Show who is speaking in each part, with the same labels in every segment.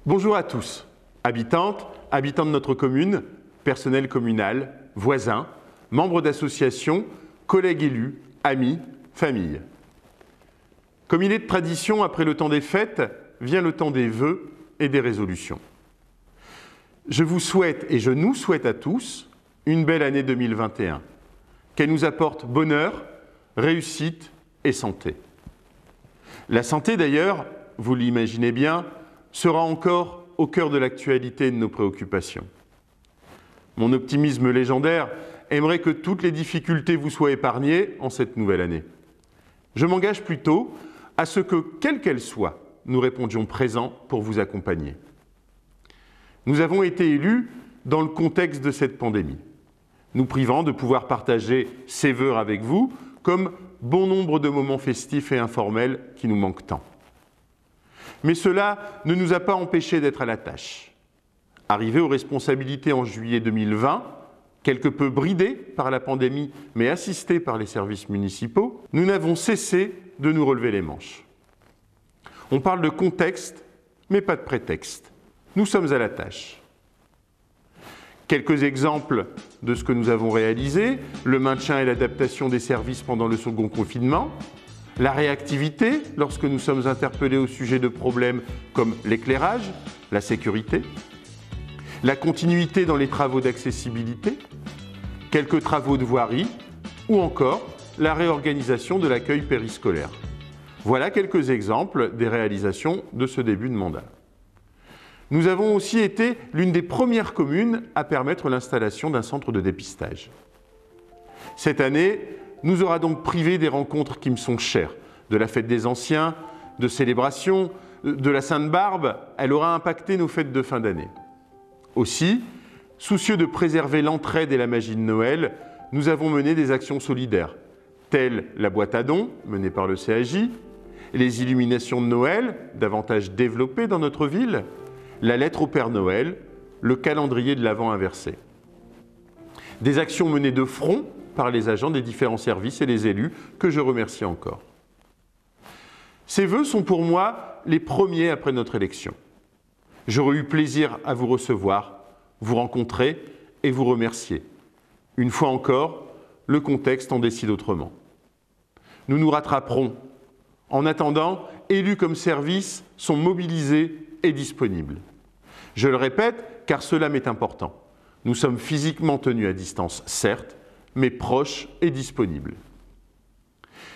Speaker 1: Bonjour à tous, habitantes, habitants de notre commune, personnel communal, voisins, membres d'associations, collègues élus, amis, familles. Comme il est de tradition, après le temps des fêtes, vient le temps des vœux et des résolutions. Je vous souhaite et je nous souhaite à tous une belle année 2021, qu'elle nous apporte bonheur, réussite et santé. La santé d'ailleurs, vous l'imaginez bien, sera encore au cœur de l'actualité et de nos préoccupations. Mon optimisme légendaire aimerait que toutes les difficultés vous soient épargnées en cette nouvelle année. Je m'engage plutôt à ce que, quelles qu'elles soient, nous répondions présents pour vous accompagner. Nous avons été élus dans le contexte de cette pandémie, nous privant de pouvoir partager ces vœux avec vous, comme bon nombre de moments festifs et informels qui nous manquent tant. Mais cela ne nous a pas empêchés d'être à la tâche. Arrivés aux responsabilités en juillet 2020, quelque peu bridés par la pandémie, mais assistés par les services municipaux, nous n'avons cessé de nous relever les manches. On parle de contexte, mais pas de prétexte. Nous sommes à la tâche. Quelques exemples de ce que nous avons réalisé: le maintien et l'adaptation des services pendant le second confinement, la réactivité lorsque nous sommes interpellés au sujet de problèmes comme l'éclairage, la sécurité, la continuité dans les travaux d'accessibilité, quelques travaux de voirie ou encore la réorganisation de l'accueil périscolaire. Voilà quelques exemples des réalisations de ce début de mandat. Nous avons aussi été l'une des premières communes à permettre l'installation d'un centre de dépistage. Cette année nous aura donc privé des rencontres qui me sont chères, de la fête des anciens, de célébrations, de la Sainte-Barbe. Elle aura impacté nos fêtes de fin d'année. Aussi, soucieux de préserver l'entraide et la magie de Noël, nous avons mené des actions solidaires, telles la boîte à dons menée par le CAJ, les illuminations de Noël, davantage développées dans notre ville, la lettre au Père Noël, le calendrier de l'Avent inversé. Des actions menées de front par les agents des différents services et les élus, que je remercie encore. Ces vœux sont pour moi les premiers après notre élection. J'aurais eu plaisir à vous recevoir, vous rencontrer et vous remercier. Une fois encore, le contexte en décide autrement. Nous nous rattraperons. En attendant, élus comme services sont mobilisés et disponibles. Je le répète, car cela m'est important. Nous sommes physiquement tenus à distance, certes, mais proches et disponibles.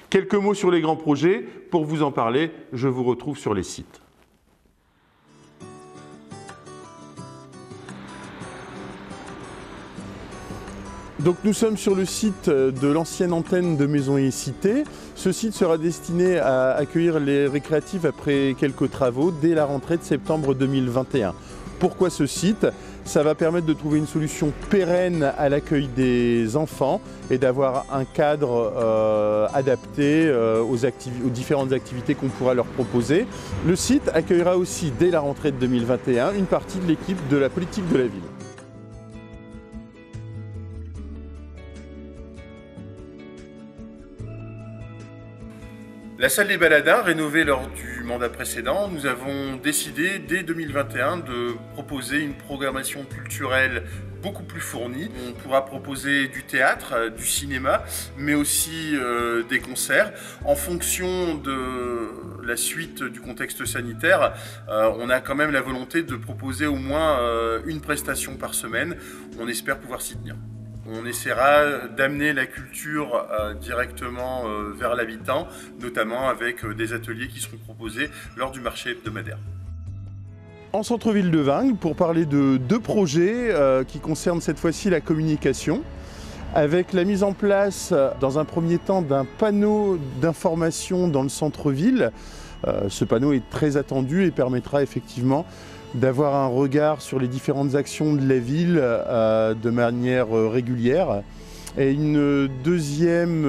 Speaker 1: Quelques mots sur les grands projets. Pour vous en parler, je vous retrouve sur les sites. Donc nous sommes sur le site de l'ancienne antenne de Maison et Cité. Ce site sera destiné à accueillir les récréatives après quelques travaux dès la rentrée de septembre 2021. Pourquoi ce site ? Ça va permettre de trouver une solution pérenne à l'accueil des enfants et d'avoir un cadre adapté aux différentes activités qu'on pourra leur proposer. Le site accueillera aussi dès la rentrée de 2021 une partie de l'équipe de la politique de la ville. La salle des baladins, rénovée lors du mandat précédent, nous avons décidé dès 2021 de proposer une programmation culturelle beaucoup plus fournie. On pourra proposer du théâtre, du cinéma, mais aussi des concerts. En fonction de la suite du contexte sanitaire, on a quand même la volonté de proposer au moins une prestation par semaine. On espère pouvoir s'y tenir. On essaiera d'amener la culture directement vers l'habitant, notamment avec des ateliers qui seront proposés lors du marché hebdomadaire. En centre-ville de Vingles, pour parler de deux projets qui concernent cette fois-ci la communication, avec la mise en place, dans un premier temps, d'un panneau d'information dans le centre-ville. Ce panneau est très attendu et permettra effectivement d'avoir un regard sur les différentes actions de la ville de manière régulière. Et une deuxième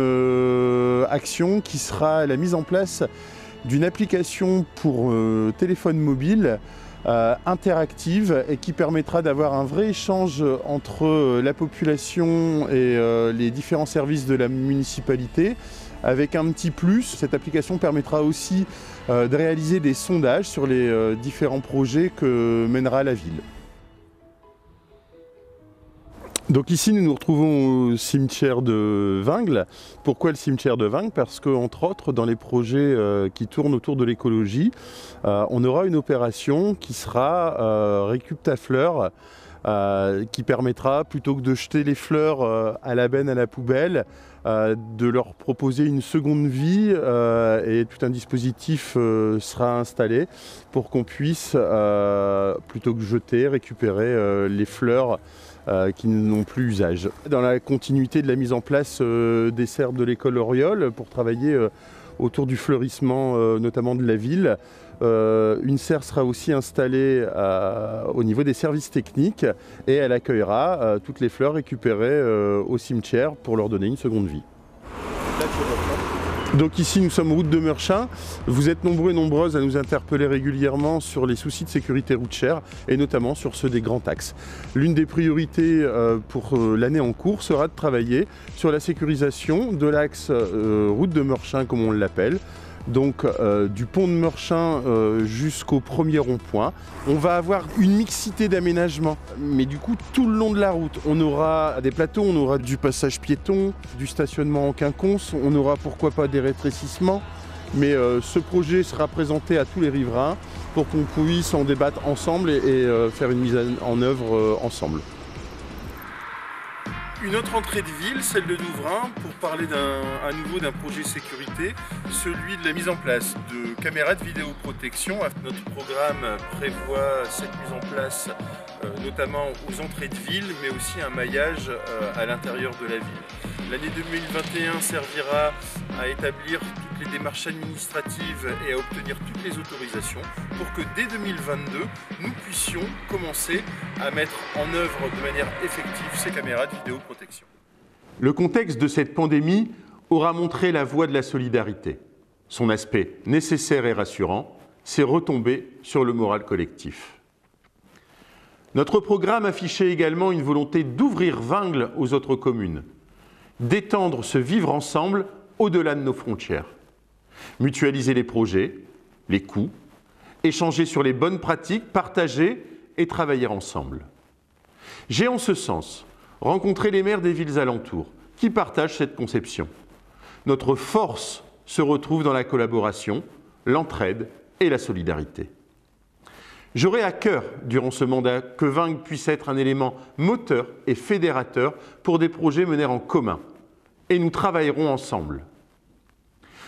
Speaker 1: action qui sera la mise en place d'une application pour téléphone mobile interactive et qui permettra d'avoir un vrai échange entre la population et les différents services de la municipalité Avec un petit plus, cette application permettra aussi de réaliser des sondages sur les différents projets que mènera la ville. Donc ici, nous nous retrouvons au cimetière de Vingles. Pourquoi le cimetière de Vingles? Parce qu'entre autres, dans les projets qui tournent autour de l'écologie, on aura une opération qui sera récup ta fleur, qui permettra, plutôt que de jeter les fleurs à la benne, à la poubelle, de leur proposer une seconde vie et tout un dispositif sera installé pour qu'on puisse, plutôt que jeter, récupérer les fleurs qui n'ont plus usage. Dans la continuité de la mise en place des serres de l'école Auriol pour travailler autour du fleurissement notamment de la ville, une serre sera aussi installée au niveau des services techniques et elle accueillera toutes les fleurs récupérées au cimetière pour leur donner une seconde vie. Donc ici nous sommes route de Meurchin. Vous êtes nombreux et nombreuses à nous interpeller régulièrement sur les soucis de sécurité routière et notamment sur ceux des grands axes. L'une des priorités pour l'année en cours sera de travailler sur la sécurisation de l'axe route de Meurchin comme on l'appelle. Donc du pont de Meurchin jusqu'au premier rond-point. On va avoir une mixité d'aménagements, mais du coup tout le long de la route, on aura des plateaux, on aura du passage piéton, du stationnement en quinconce, on aura pourquoi pas des rétrécissements, mais ce projet sera présenté à tous les riverains pour qu'on puisse en débattre ensemble et faire une mise en œuvre ensemble. Une autre entrée de ville, celle de Douvrin, pour parler à nouveau d'un projet sécurité, celui de la mise en place de caméras de vidéoprotection. Notre programme prévoit cette mise en place notamment aux entrées de ville, mais aussi un maillage à l'intérieur de la ville. L'année 2021 servira à établir toutes les démarches administratives et à obtenir toutes les autorisations pour que dès 2022, nous puissions commencer à mettre en œuvre de manière effective ces caméras de vidéoprotection. Le contexte de cette pandémie aura montré la voie de la solidarité. Son aspect nécessaire et rassurant s'est retombé sur le moral collectif. Notre programme affichait également une volonté d'ouvrir Vingles aux autres communes, d'étendre ce vivre ensemble au-delà de nos frontières, mutualiser les projets, les coûts, échanger sur les bonnes pratiques, partager et travailler ensemble. J'ai en ce sens rencontré les maires des villes alentours qui partagent cette conception. Notre force se retrouve dans la collaboration, l'entraide et la solidarité. J'aurai à cœur, durant ce mandat, que Vingles puisse être un élément moteur et fédérateur pour des projets menés en commun. Et nous travaillerons ensemble.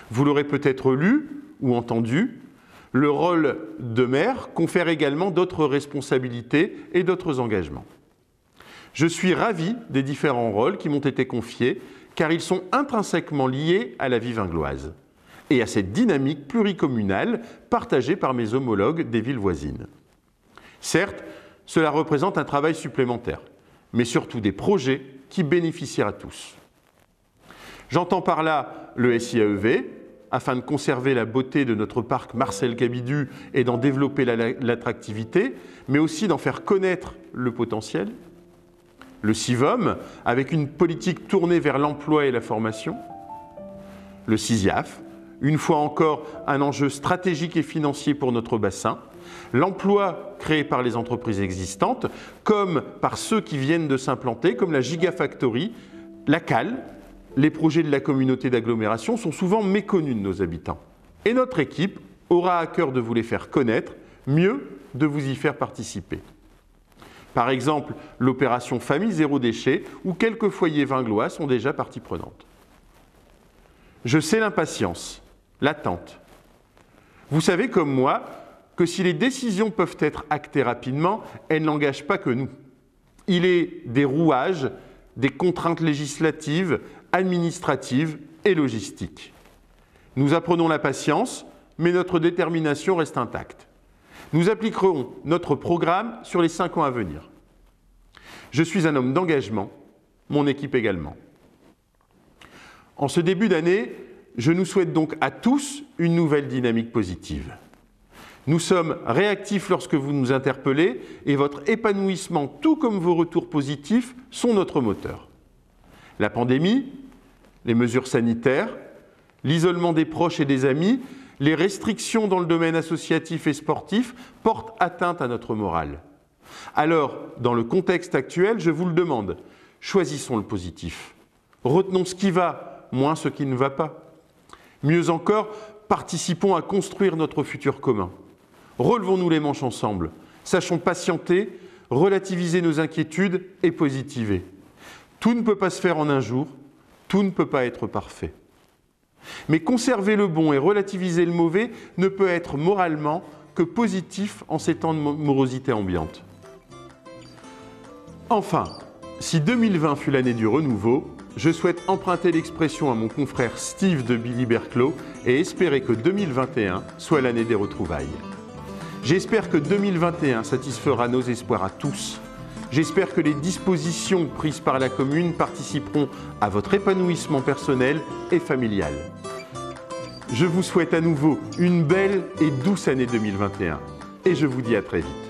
Speaker 1: Vous l'aurez peut-être lu ou entendu, le rôle de maire confère également d'autres responsabilités et d'autres engagements. Je suis ravi des différents rôles qui m'ont été confiés, car ils sont intrinsèquement liés à la vie vingloise et à cette dynamique pluricommunale partagée par mes homologues des villes voisines. Certes, cela représente un travail supplémentaire, mais surtout des projets qui bénéficient à tous. J'entends par là le SIAEV, afin de conserver la beauté de notre parc Marcel Cabidu et d'en développer l'attractivité, mais aussi d'en faire connaître le potentiel. Le CIVOM, avec une politique tournée vers l'emploi et la formation. Le CISIAF, une fois encore un enjeu stratégique et financier pour notre bassin. L'emploi créé par les entreprises existantes, comme par ceux qui viennent de s'implanter, comme la Gigafactory, la CAL. Les projets de la communauté d'agglomération sont souvent méconnus de nos habitants. Et notre équipe aura à cœur de vous les faire connaître, mieux de vous y faire participer. Par exemple, l'opération Famille Zéro Déchet, où quelques foyers vinglois sont déjà partie prenante. Je sais l'impatience, l'attente. Vous savez comme moi que si les décisions peuvent être actées rapidement, elles n'engagent pas que nous. Il est des rouages, des contraintes législatives, administratives et logistiques. Nous apprenons la patience, mais notre détermination reste intacte. Nous appliquerons notre programme sur les 5 ans à venir. Je suis un homme d'engagement, mon équipe également. En ce début d'année, je nous souhaite donc à tous une nouvelle dynamique positive. Nous sommes réactifs lorsque vous nous interpellez et votre épanouissement, tout comme vos retours positifs, sont notre moteur. La pandémie, les mesures sanitaires, L'isolement des proches et des amis, les restrictions dans le domaine associatif et sportif portent atteinte à notre morale. Alors, dans le contexte actuel, je vous le demande, choisissons le positif. Retenons ce qui va, moins ce qui ne va pas. Mieux encore, participons à construire notre futur commun. Relevons-nous les manches ensemble. Sachons patienter, relativiser nos inquiétudes et positiver. Tout ne peut pas se faire en un jour, tout ne peut pas être parfait. Mais conserver le bon et relativiser le mauvais ne peut être moralement que positif en ces temps de morosité ambiante. Enfin, si 2020 fut l'année du renouveau, je souhaite emprunter l'expression à mon confrère Steve de Billy Berclos et espérer que 2021 soit l'année des retrouvailles. J'espère que 2021 satisfera nos espoirs à tous. J'espère que les dispositions prises par la commune participeront à votre épanouissement personnel et familial. Je vous souhaite à nouveau une belle et douce année 2021 et je vous dis à très vite.